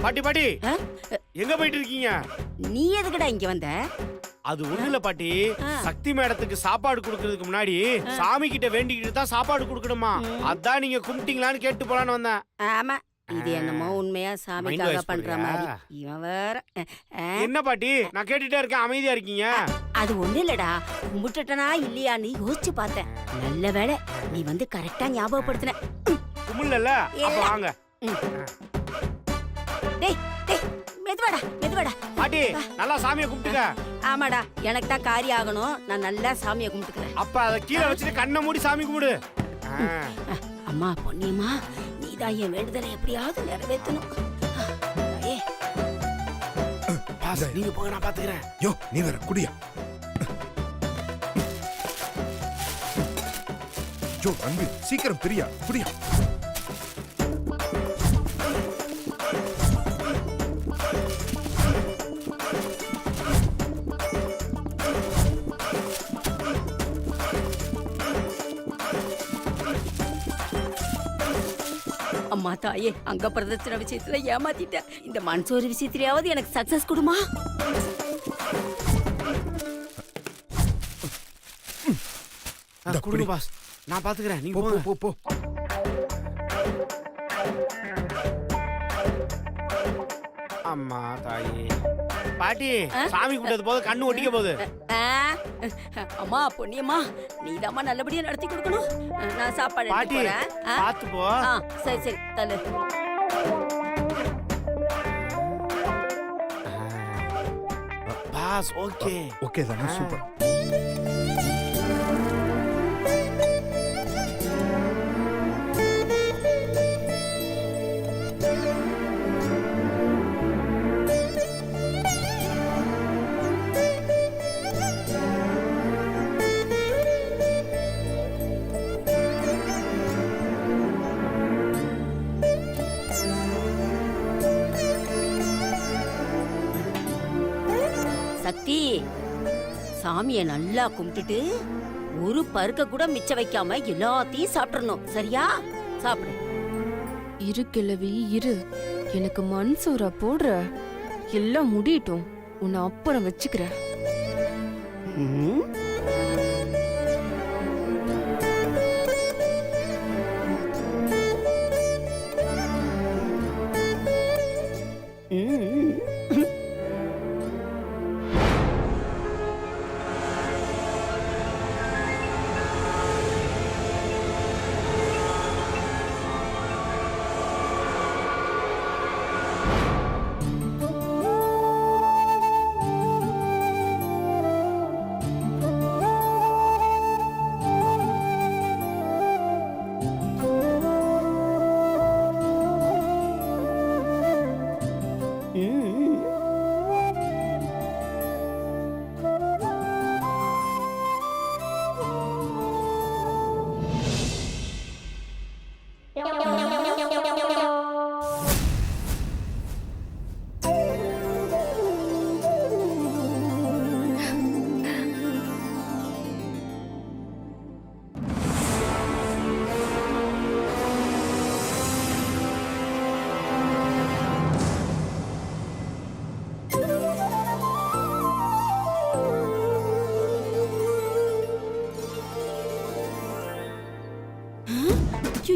பாட்டி பாட்டி எங்க போயிட்டு இருக்கீங்க? நீ எதுக்குடா இங்க வந்த? அது ஒண்ணு இல்ல பாட்டி, சக்தி மேடத்துக்கு சாப்பாடு குடுக்கறதுக்கு முன்னாடி சாமி கிட்ட வேண்டிக்கிட்டு தான் சாப்பாடு குடுக்கணுமா. அதான் நீங்க கும்பிட்டீங்களான்னு கேட்டு போலான்னு வந்தேன். ஆமா, இது என்னமோ உண்மையா சாமிக்காக பண்ற மாதிரி. இவன் வேற. என்ன பாட்டி நான் கேட்டுட்டே இருக்கேன், அமைதியா இருக்கீங்க? அது ஒண்ணு இல்லடா, கும்பிட்டுட்டனா இல்லையான்னு யோசிச்சு பார்த்தேன். நல்ல வேளை நீ வந்து கரெக்டா ஞாபகப்படுத்தின. கும்பிடல, அப்ப வாங்க. டேய் டேய் மெதுவாடா மெதுவாடா. பாட்டி நல்லா சாமியை கும்பிட்டுக்க. ஆமாடா, எனக்கு தான் காரியம் ஆகணும். நான் நல்லா சாமியை கும்பிட்டுக்கிறேன். அப்ப அத கீழே வச்சுட்டு கண்ணை மூடி சாமி கும்பிடு. அம்மா பொன்னியம்மா, நீதான் என் வேண்டுதலை எப்படியாவது நிறைவேற்றணும். நீங்க போக, நான் பாத்துக்கிறேன். யோ நீ வேற குடியா. யோ அன்பு சீக்கிரம் பிரியா குடியா. அம்மா தாயே, அங்க பிரதட்சண விஷயத்துல ஏமாத்திட்ட. இந்த மன்சூர் விஷயத்திலேயாவது எனக்கு சக்சஸ் கொடுமா. கொடுங்க பாஸ், நான் பாத்துக்கிறேன். நீங்க போ போ போ. அம்மா தாயே. பாட்டி சாமி கும்பிட்டது போது கண்ணு ஒட்டிக்க போகுது. அம்மா பொன்னியம்மா, நீதாம்மா நல்லபடியா நடத்தி கொடுக்கணும். நான் சாப்பாடு பாட்டி பாத்து போ. சரி சரி தள்ளு. பாஸ் ஓகே ஓகே தானே, சூப்பர். சக்தி, சாமியை நல்லா கும்பிட்டுட்டு ஒரு பருக்க கூட மிச்ச வைக்காம எல்லாத்தையும் சாப்பிடணும். சரியா? சாப்பிடு. இரு கிழவி இரு, எனக்கு மன்சூரா போடுற. எல்லாம் முடியட்டும், உன்னை அப்புறம் வச்சுக்கிறேன்.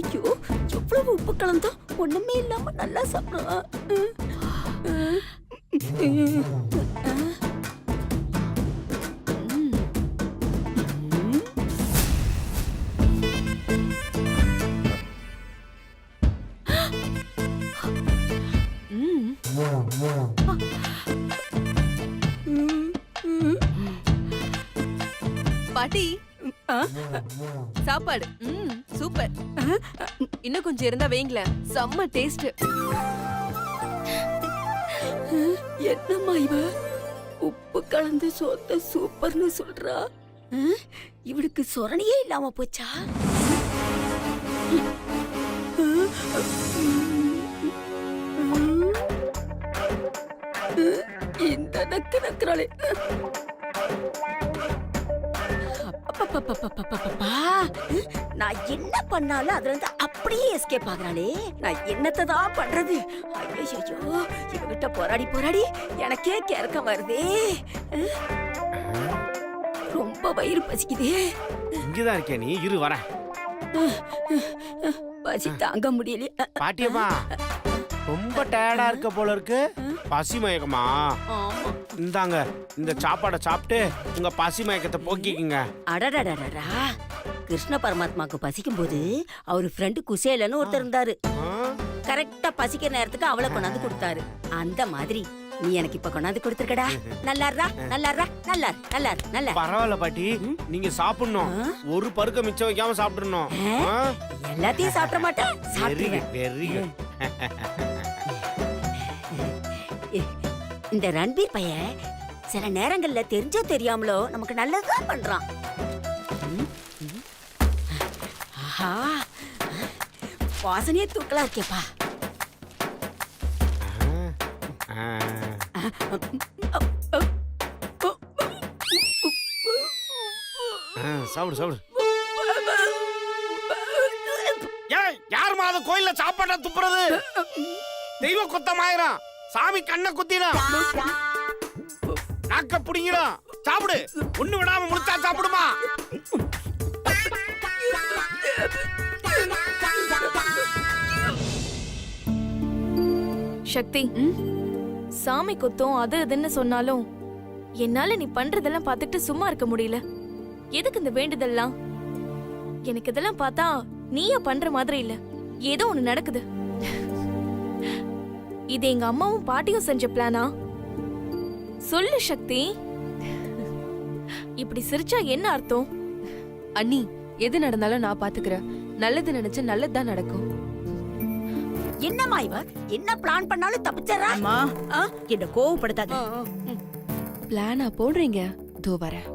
ஐயோ, எவ்வளவு உப்பு கலந்தா ஒண்ணுமே இல்லாம நல்லா சாப்பிடுறா. பாட்டி சாப்பாடு சூப்பர். இன்னும் கொஞ்சம் இருந்தா வைங்களேன், செம்ம டேஸ்ட். என்னம்மா இவ உப்பு கலந்து சோத்த சூப்பர்னு சொல்றா? இவளுக்கு சொரணையே இல்லாம போச்சா? இந்த நக்கு நக்குறாளே. அப்பப்பப்பப்பப்பப்பா. நான் என்ன பண்ணாலும் அதுல இருந்து அப்படியே எஸ்கேப் ஆகுறாளே. நான் என்னத்தை தான் பண்றது? ஐயோ, இவகிட்ட போராடி போராடி எனக்கே கிறக்கம் வருதே. ரொம்ப வயிறு பசிக்குதே. இங்கதான் இருக்கே நீ, இரு வரேன். பசி தாங்க முடியல. பாட்டியம்மா ரொம்ப டயர்டா இருக்க போல இருக்கு. பசி மயக்கமா? ஆமா. இந்தாங்க இந்த சாப்பாடை சாப்பிட்டு உங்க பசி மயக்கத்தை போக்கிக்குங்க. அடடடடடா, கிருஷ்ண பரமாத்மாக்கு பசிக்கும் போது அவரு ஃப்ரெண்டு குசேலன்னு ஒருத்தர் இருந்தாரு. கரெக்டா பசிக்கிற நேரத்துக்கு அவளை கொண்டாந்து கொடுத்தாரு. அந்த மாதிரி நீ எனக்கு இப்ப கொண்டாந்து கொடுத்துருக்கடா. நல்லாரா நல்லாரா நல்லார் நல்லார் நல்லா. பரவாயில்ல பாட்டி, நீங்க சாப்பிடணும். ஒரு பருக்க மிச்சம் வைக்காம சாப்பிடணும். எல்லாத்தையும் சாப்பிட மாட்டேன். Very good very good. இந்த ரன்பீர் பையன் சில நேரங்கள்ல தெரிஞ்சோ தெரியாமலோ நமக்கு நல்லதுதான் பண்றான். ஆஹா, வாசனையே தூக்கலா இருக்கேப்பா. சாப்பிடு சாப்பிடு. யாருமா அது கோயில்ல சாப்பாட்டா துப்புறது? தெய்வ குத்தமாயிரம். சாமி கண்ணை குத்திடும், நாக்க புடிங்கிடும். சாப்பிடு, ஒண்ணு விடாம முடிச்சா சாப்பிடுமா. சக்தி, சாமி குத்தம் அது இதுன்னு சொன்னாலும் என்னால நீ பண்றதெல்லாம் பார்த்துட்டு சும்மா இருக்க முடியல. எதுக்கு இந்த வேண்டுதல்லாம்? எனக்கு இதெல்லாம் பார்த்தா நீயா பண்ற மாதிரி இல்ல, ஏதோ ஒண்ணு நடக்குது. இது எங்க அம்மாவும் பாட்டியும் செஞ்ச பிளானா? சொல்லு சக்தி. இப்படி சிரிச்சா என்ன அர்த்தம்? அண்ணி, எது நடந்தாலும் நான் பாத்துக்கிறேன். நல்லது நினைச்சு நல்லதுதான் நடக்கும். என்னம்மா இவ என்ன பிளான் பண்ணாலும் தப்பிச்சறா? அம்மா என்ன கோவப்படுத்தாத. பிளானா போடுறீங்க? தோ வரேன்.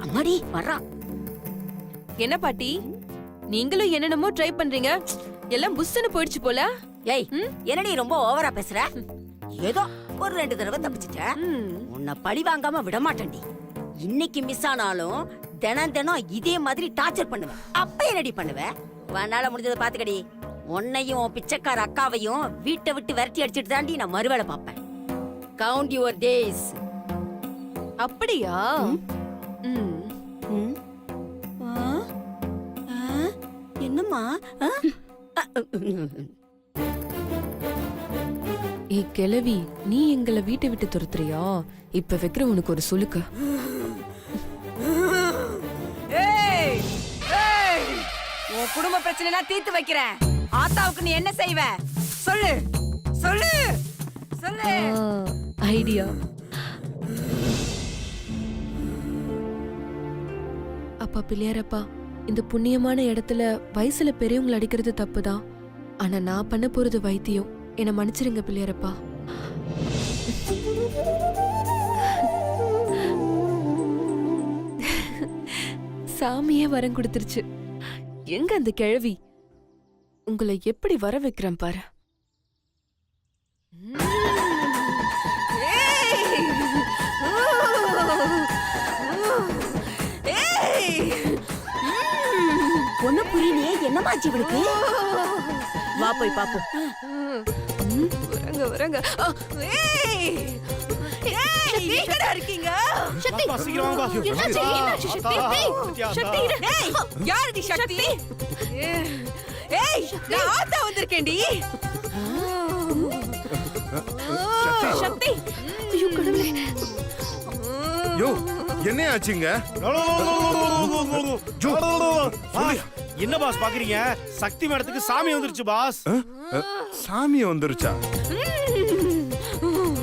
அம்மாடி வர்றான். என்ன பாட்டி, நீங்களும் என்னென்னமோ ட்ரை பண்றீங்க. எல்லாம் புஷ்னு போயிடுச்சு போல. ஏய், என்னடி ரொம்ப ஓவரா பேசுற? ஏதோ ஒரு 2 தடவை தப்பிச்சிட்ட. உன்னை பழி வாங்காம விட மாட்டேன்டி. இன்னைக்கு மிஸ் ஆனாலும் தினம் தினம் இதே மாதிரி டார்ச்சர் பண்ணுவேன். அப்ப என்னடி பண்ணுவ? உன்னால முடிஞ்சதை பாத்துக்கடி. உன்னையும் பிச்சைக்கார அக்காவையும் வீட்டை விட்டு விரட்டி அடிச்சிட்டு தாண்டி நான் மறுவேளை பாப்பேன். Count your days. அப்படியா? என்னம்மா? ஏ கிழவி, நீ எங்களை வீட்டை விட்டு துரத்துறியா? இப்ப வைக்கிற உனக்கு ஒரு சுளுக்கு. உன் குடும்ப பிரச்சனை எல்லாம் தீர்த்து வைக்கிறேன். ஆத்தாவுக்கு நீ என்ன செய்வ? சொல்லு சொல்லு சொல்லு. ஐடியா. அப்பா பிள்ளையாரப்பா, இந்த புண்ணியமான இடத்துல வயசுல பெரியவங்களை அடிக்கிறது தப்புதான். ஆனா நான் பண்ண போறது வைத்தியம். என்ன மன்னிச்சிருங்க பிள்ளையாரப்பா. சாமியே வரம் கொடுத்துருச்சு. எங்க அந்த கிழவி? உங்களை எப்படி வர வைக்கிறேன் பாரு. ஒண்ணு புரியலையே, என்னமாச்சு இவளுக்கு? வா போய் பாப்போம். வரங்க வரங்க. எங்கடா இருக்கீங்க? யாரடி சக்தி? ஏய், நான் ஆத்தா வந்திருக்கேன்டி. சக்தி. ஐயோ கடவுளே. யோ, என்ன ஆச்சுங்க? என்ன பாஸ் பாக்குறீங்க? சக்தி மேடத்துக்கு சாமி வந்துருச்சு பாஸ். சாமி வந்துருச்சா?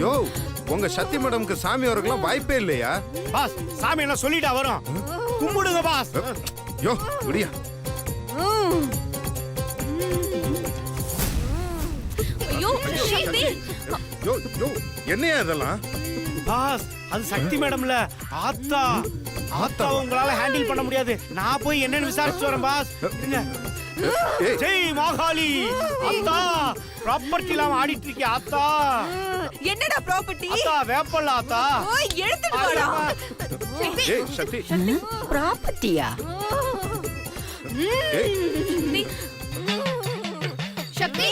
யோ, உங்க சக்தி மேடம்க்கு சாமி வரக்கலாம் வாய்ப்பே இல்லையா? பாஸ், சாமி என்ன சொல்லிட்டா வரும். கும்பிடுங்க பாஸ். யோ, விடியா. ஐயோ சக்தி. யோ யோ, என்னையா இதெல்லாம்? பாஸ், அது சக்தி மேடம்ல ஆத்தா. ஆத்தா உங்களால ஹேண்டில் பண்ண முடியாது. நான் போய் என்னன்னு விசாரிச்சு வரேன் பாஸ். இருங்க. ஜெய் மாகாளி. ஆத்தா, ப்ராப்பர்ட்டி எல்லாம் ஆடிட்டு இருக்கே ஆத்தா. என்னடா ப்ராப்பர்ட்டி? ஆத்தா வேப்பல்ல ஆத்தா. ஓய் எடுத்துட்டு வாடா. சக்தி ஏய் சக்தி ப்ராப்பர்ட்டியா? ஏய் சக்தி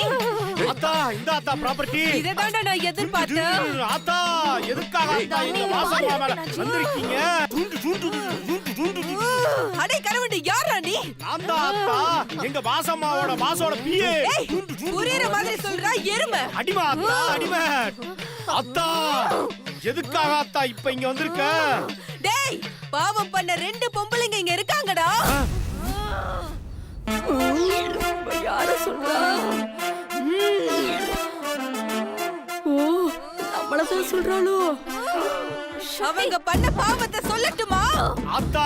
ஆத்தா இந்த ஆத்தா ப்ராப்பர்ட்டி. இததான்டா நான் எதிர்பார்த்தேன். ஆத்தா எதுக்காக ஆத்தா எங்க வாசம்மா மேல வந்திருக்கீங்க? அடே கரவண்டி யாரா நீ? நான் தான் ஆத்தா எங்க வாசம்மாவோட பாசோட பிஏ. புரியுற மாதிரி சொல்றா எருமை. அடிமா ஆத்தா அடிமா. ஆத்தா எதுக்காக ஆத்தா இப்ப இங்க வந்திருக்க? டேய் பாவம் பண்ண 2 பொம்பளைங்க இங்க இருக்காங்கடா. யார சொல்றா? ஓ நம்மளதான் சொல்றாளோ? அவங்க பண்ண பாவத்தை சொல்லட்டுமா? ஆத்தா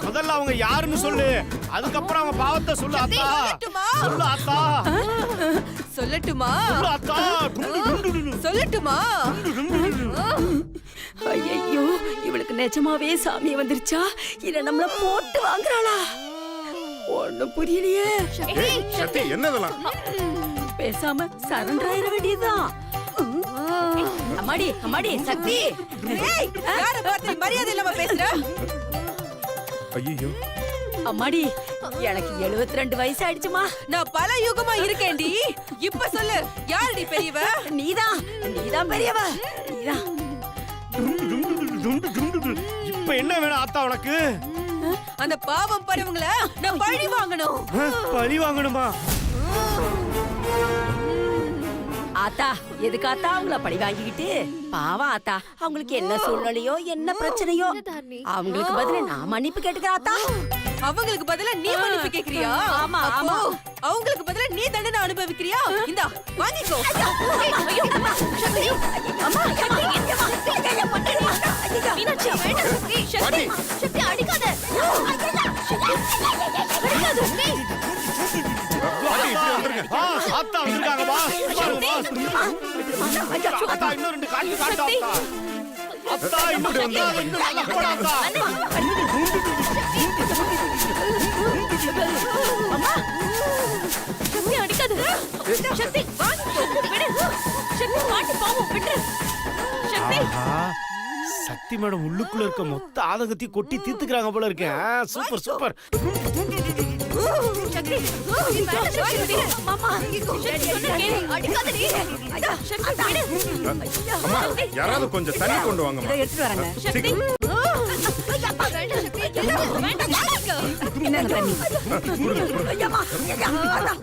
முதல்ல அவங்க யாருன்னு சொல்லு, அதுக்கப்புறம் அவங்க பாவத்தை சொல்லு. ஆத்தா சொல்லட்டுமா? சொல்லு ஆத்தா சொல்லட்டுமா? சொல்லு ஆத்தா. சொல்லட்டுமா? ஐயோ இவளுக்கு நிஜமாவே சாமி வந்துருச்சா இல்ல நம்மள போட்டு வாங்குறாளா? ஒண்ணும் புரியலையே. ஏய் சக்தி என்னதெல்லாம்? பேசாம சரண்டர் ஆயிர வேண்டியதுதான். அம்மாடி அம்மாடி சக்தி. ஏய் யார பார்த்து மரியாதை இல்லாம பேசுற? ஐயோ அம்மாடி எனக்கு 72 வயசு ஆயிடுச்சுமா. நான் பல யுகமா இருக்கேன்டி. இப்ப சொல்லு யாரடி பெரியவ? நீதான் நீதான் பெரியவ. நீதான். இப்ப என்ன வேணும் ஆத்தா உனக்கு? அந்த பாவம் பரவங்கள நான் பழி வாங்கணும். பழி வாங்கணுமா? ஆத்தா எதுக்கு ஆத்தா அவங்கள பழி வாங்கிக்கிட்டு? பாவம் ஆத்தா அவங்களுக்கு என்ன சூழ்நிலையோ என்ன பிரச்சனையோ அவங்களுக்கு பதிலா நான் மன்னிப்பு கேட்டுக்கிறேன் ஆத்தா. அவங்களுக்கு பதிலா நீ மன்னிப்பு கேக்குறியா? ஆமா, அப்போ ஆமா. அவங்களுக்கு பதிலா நீ தண்டனை அனுபவிக்கிறியா? இந்தா வாங்கிக்கோ. மீனாட்சி வேண்டாம் சக்தி. பாட்டி சக்தி அடிக்காத. பாட்டி இப்படி வந்துருங்க. ஆத்தா வந்திருக்காங்க பாஸ். ஆத்தா இன்னும் 2 காட்டு காட்டு ஆத்தா. ஆத்தா இன்னும் நல்லா போடா ஆத்தா. சக்தி அடிக்காத. சக்தி வாங்கிக்கோ. விடு. சக்தி பாட்டி பாவம் விடு. சக்தி ஆஹா, சக்தி மேடம் உள்ளுக்குள்ள இருக்க மொத்த ஆதங்கத்தையும் கொட்டி தீர்த்துக்கிறாங்க போல இருக்கு. Super super. சக்தி சக்தி மாமா சக்தி சொன்ன கேளு. அடிக்காதடி. சக்தி விடு. அம்மா யாராவது கொஞ்சம் தண்ணி கொண்டு வாங்கம்மா. இதை எடுத்துட்டு வரேங்க. சக்தி என்னங்க தண்ணி? ஐயம்மா,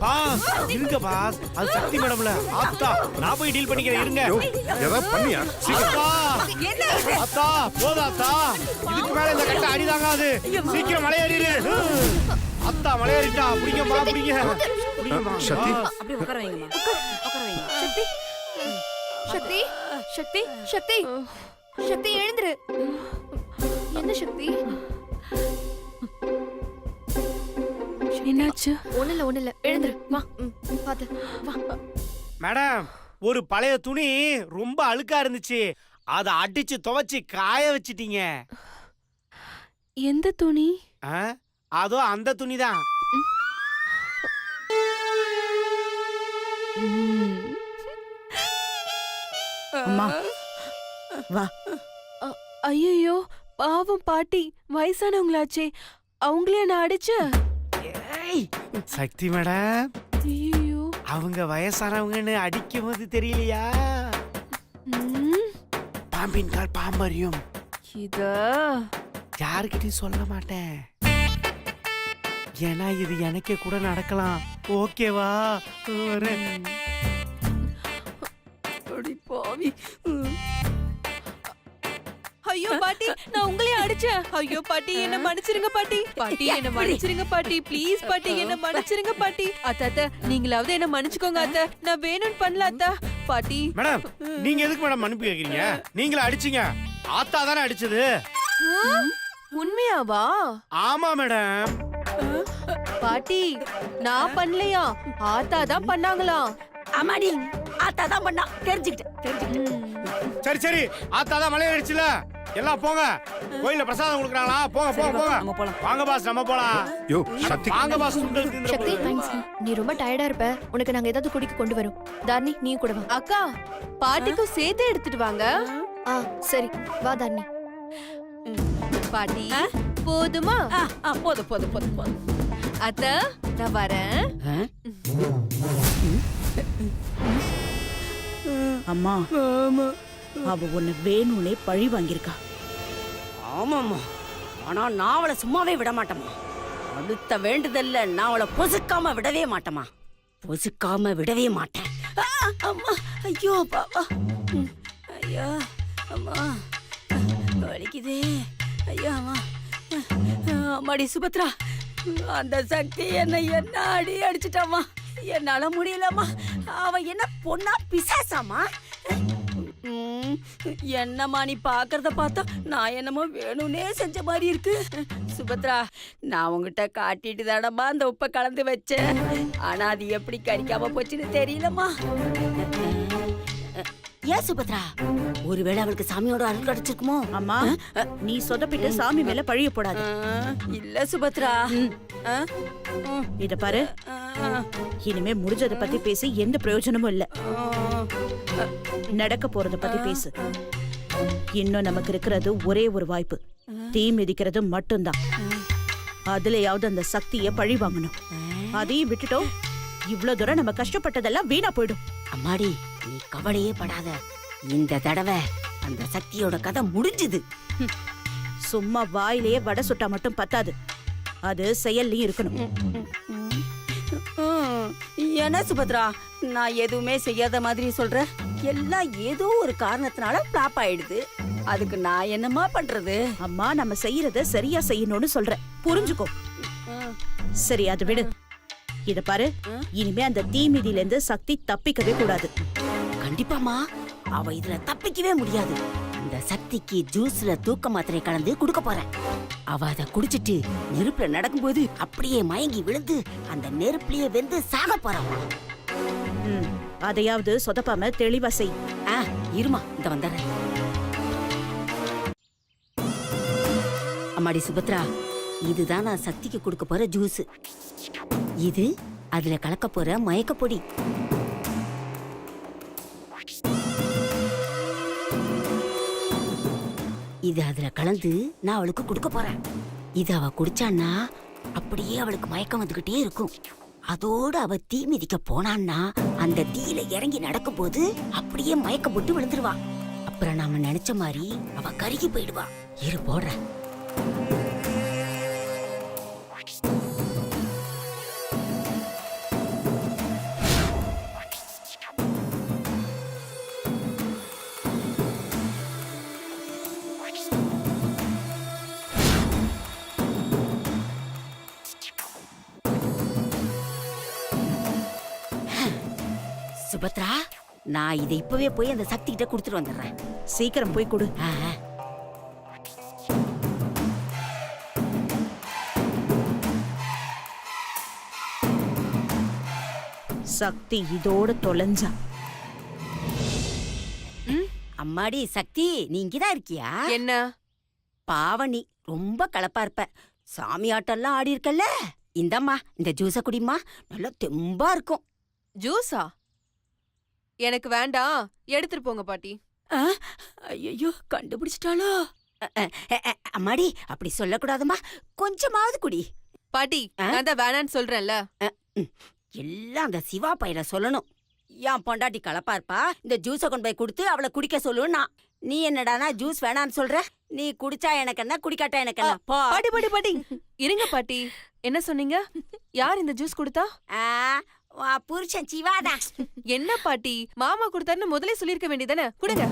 பாஸ் இருங்க பாஸ். அது சக்தி மேடம்ல. ஆத்தா நான் போய் டீல் பண்ணிக்கிறேன் இருங்க. யோ ஏதாவது பண்ணியா? ஆத்தா என்ன இது? ஆத்தா போதா ஆத்தா. இதுக்கு மேல இந்த கட்ட அடிதாங்காது. சீக்கிரம் மலையேறிடு. அத்தா மலையேறிட்டா. புடிங்கம்மா புடிங்க. புடிங்கம்மா. சக்தி அப்படியே உட்கார வைங்கம்மா. உட்கார வைங்க. சக்தி சக்தி சக்தி சக்தி சக்தி எழுந்துரு. என்ன சக்தி? என்னாச்சு? ஒண்ணுல எழுந்துரு. வா பாத்து வா. மேடம் ஒரு பழைய துணி ரொம்ப அழுக்கா இருந்துச்சு. அத அடிச்சு துவைச்சு காய வச்சிட்டீங்க. எந்த துணி? அதோ அந்த துணிதான். அம்மா வா. ஐயோ பாவம் பாட்டி, வயசானவங்களாச்சே, அவங்களே நான் அடிச்ச. ஏய், சக்தி மேடம் ஐயோ அவங்க வயசானவங்கன்னு அடிக்கும் போது தெரியலையா? பாம்பின் கால் பாம்பறியும். இத யாருக்கிட்டையும் சொல்ல மாட்டேன். ஏன்னா இது எனக்கே கூட நடக்கலாம். ஓகேவா? வரேன். அடி பாவி. ஐயோ பாட்டி நான் உங்களையே அடிச்சேன். ஐயோ பாட்டி என்ன மன்னிச்சிருங்க பாட்டி. பாட்டி என்ன மன்னிச்சிருங்க பாட்டி. ப்ளீஸ் பாட்டி என்ன மன்னிச்சிருங்க பாட்டி. அத்தை நீங்களாவது என்ன மன்னிச்சுக்கோங்க அத்தை. நான் வேணும்னு பண்ணல அத்தை. பாட்டி மேடம் நீங்க எதுக்கு மேடம் அனுப்பி கேக்குறீங்க? நீங்களே அடிச்சீங்க. ஆத்தா தானே அடிச்சது. உண்மையாவா? ஆமா மேடம். பாட்டி நான் பண்ணலையா, ஆத்தா தான் பண்ணாங்களாம். அம்மாடி ஆத்தா தான் பண்ணா. தெரிஞ்சுக்கிட்டேன். சரி சரி ஆத்தா தான் மலையை அடிச்சுல. எல்லாம் போங்க. கோயில்ல பிரசாதம் கொடுக்குறாங்களா? போங்க போங்க போங்க. நம்ம போலாம். வாங்க பாஸ் நம்ம போலாம். யோ சக்தி வாங்க பாஸ். சுண்டல் தின்ற சக்தி போது. நீ ரொம்ப டயர்டா இருப்ப. உனக்கு நாங்க ஏதாவது குடிக்க கொண்டு வரோம். தாரணி நீ கூட வா. அக்கா பாட்டிக்கும் சேர்த்து எடுத்துட்டு வாங்க. சரி வா தாரணி. பாட்டி போதுமா? போதும் போதும் போதும் போதும். அத்த நான் வரேன். அம்மா அவ உன்னை வேணும்னே பழி வாங்கியிருக்கா. ஆமாம்மா, ஆனா நான் அவளை சும்மாவே விட மாட்டேம்மா. அடுத்த வேண்டுதல்ல நான் அவளை பொசுக்காம விடவே மாட்டேம்மா. பொசுக்காம விடவே மாட்டேன். அம்மா, ஐயோ பாப்பா, ஐயா அம்மா, வலிக்குதே, ஐயா அம்மா. அம்மாடி சுபத்ரா, அந்த சக்தி என்ன அடிச்சிட்டாமா. என்னால முடியலம்மா. அவ என்ன பொண்ணா பிசாசாமா? என்னம்மா நீ பாக்குறத பார்த்தா நான் என்னமோ வேணும்னே செஞ்ச மாதிரி இருக்கு. சுபத்ரா, நான் உங்ககிட்ட காட்டிட்டு தானம்மா அந்த உப்பை கலந்து வச்சேன். ஆனா அது எப்படி கடிக்காம போச்சுன்னு தெரியலம்மா. ஏன் சுபத்ரா, ஒருவேளை அவளுக்கு சாமியோட அருள் கிடைச்சிருக்குமோ? அம்மா, நீ சொதப்பிட்டு சாமி மேல பழிய போடாது. இல்ல சுபத்ரா. இத பாரு, இனிமே முடிஞ்சத பத்தி பேசி எந்த பிரயோஜனமும் இல்ல. நடக்க போறத பத்தி பேசு. இன்னும் நமக்கு இருக்கிறது ஒரே ஒரு வாய்ப்பு, தீ மிதிக்கிறது மட்டும்தான். அதுலயாவது அந்த சக்திய பழி வாங்கணும். அதையும் விட்டுட்டோம், இவ்ளோ தூரம் நம்ம கஷ்டப்பட்டதெல்லாம் வீணா போயிடும். அம்மாடி, நீ கவலையே படாத. இந்த தடவை அந்த சக்தியோட கதை முடிஞ்சுது. சும்மா வாயிலேயே வடை சுட்டா மட்டும் பத்தாது, அது செயல்லயும் இருக்கணும். என்ன சுபத்ரா, நான் எதுவுமே செய்யாத மாதிரி சொல்ற? எல்லாம் ஏதோ ஒரு காரணத்தினால பிளாப் ஆயிடுது. அதுக்கு நான் என்னமா பண்றது? அம்மா, நம்ம செய்யறத சரியா செய்யணும்னு சொல்ற, புரிஞ்சுக்கோ. சரி, அது விடு. இத பாரு, இனிமே அந்த தீமிதியில இருந்து சக்தி தப்பிக்கவே கூடாது. கண்டிப்பாமா, அவ இதுல தப்பிக்கவே முடியாது. இந்த சக்திக்கு ஜூஸ்ல தூக்க மாத்திரை கலந்து குடுக்க போறேன். அவ அத குடிச்சிட்டு நெருப்புல நடக்கும்போது அப்படியே மயங்கி விழுந்து அந்த நெருப்புலயே வெந்து சாக போறாமா. அதையாவது சொதப்பாம தெளிவா செய். இருமா, இந்த வந்துடுறேன். அம்மாடி சுபத்ரா, இதுதான் நான் சக்திக்கு கொடுக்க போற ஜூஸ். இது அதுல கலக்க போற மயக்க பொடி. இது அதுல கலந்து நான் அவளுக்கு கொடுக்க போறேன். இது அவ குடிச்சான்னா அப்படியே அவளுக்கு மயக்கம் வந்துகிட்டே இருக்கும். அதோடு அவ தீ மிதிக்க போனான்னா அந்த தீயில இறங்கி நடக்கும் போது அப்படியே மயக்கம் போட்டு விழுந்துருவா. அப்புறம் நாம நினைச்ச மாதிரி அவ கருகி போயிடுவா. இரு போடுறேன். சுபத்ரா, நான் இதை இப்பவே போய் அந்த சக்தி கிட்ட கொடுத்துட்டு வந்துடுறேன். சீக்கிரம் போய் கொடு. சக்தி இதோட தொலைஞ்சா. அம்மாடி சக்தி, நீ இங்கதான் இருக்கியா? என்ன பாவனி, ரொம்ப கலப்பா இருப்ப. சாமி ஆட்டம்லாம் ஆடி இருக்கல்ல. இந்தம்மா, இந்த ஜூஸ குடிமா, நல்லா தெம்பா இருக்கும். ஜூஸா? எனக்கு வேண்டாம், எடுத்துட்டு போங்க பாட்டி. ஐயோ, கண்டுபிடிச்சிட்டாளோ? அம்மாடி, அப்படி சொல்லக்கூடாதுமா, கொஞ்சமாவது குடி. பாட்டி, நான் தான் வேணான்னு சொல்றேன்ல. எல்லாம் அந்த சிவா பையல சொல்லணும். என் பொண்டாட்டி கலப்பா இருப்பா, இந்த ஜூஸ கொண்டு போய் கொடுத்து அவளை குடிக்க சொல்லுன்னா, நீ என்னடானா ஜூஸ் வேணான்னு சொல்ற? நீ குடிச்சா எனக்கு என்ன, குடிக்காட்டா எனக்கு என்ன? பாட்டி பாட்டி பாட்டி, இருங்க பாட்டி. என்ன சொன்னீங்க? யார் இந்த ஜூஸ் கொடுத்தா? புருஷன் சிவாதான். என்ன பாட்டி, மாமா கொடுத்தாருன்னு முதலே சொல்லிருக்க வேண்டியதானே? கொடுங்க.